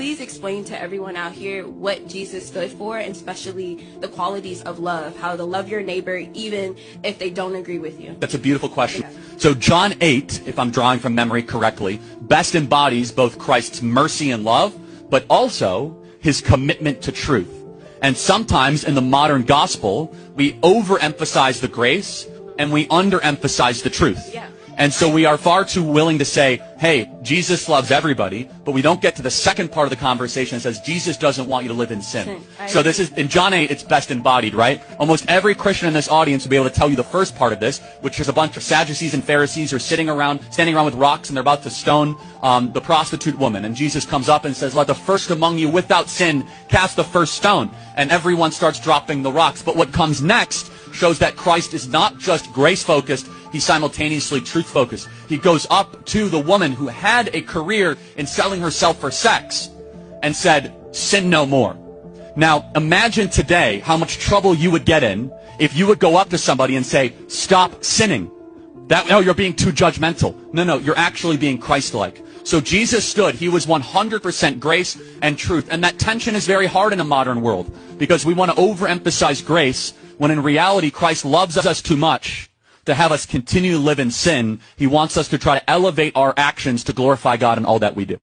please explain to everyone out here what Jesus stood for, and especially the qualities of love, how to love your neighbor even if they don't agree with you? That's a beautiful question. So John 8, if I'm drawing from memory correctly, best embodies both Christ's mercy and love, but also his commitment to truth. And sometimes in the modern gospel, we overemphasize the grace and we underemphasize the truth. Yeah. And so we are far too willing to say, hey, Jesus loves everybody, but we don't get to the second part of the conversation that says Jesus doesn't want you to live in sin. So this is, in John 8, it's best embodied, right? Almost every Christian in this audience will be able to tell you the first part of this, which is a bunch of Sadducees and Pharisees who are standing around with rocks, and they're about to stone the prostitute woman. And Jesus comes up and says, let the first among you without sin cast the first stone. And everyone starts dropping the rocks. But what comes next shows that Christ is not just grace-focused, he's simultaneously truth-focused. He goes up to the woman who had a career in selling herself for sex and said, sin no more. Now, imagine today how much trouble you would get in if you would go up to somebody and say, stop sinning. No, you're being too judgmental. No, you're actually being Christ-like. So Jesus stood. He was 100% grace and truth. And that tension is very hard in a modern world because we want to overemphasize grace when in reality Christ loves us too much to have us continue to live in sin. He wants us to try to elevate our actions to glorify God in all that we do.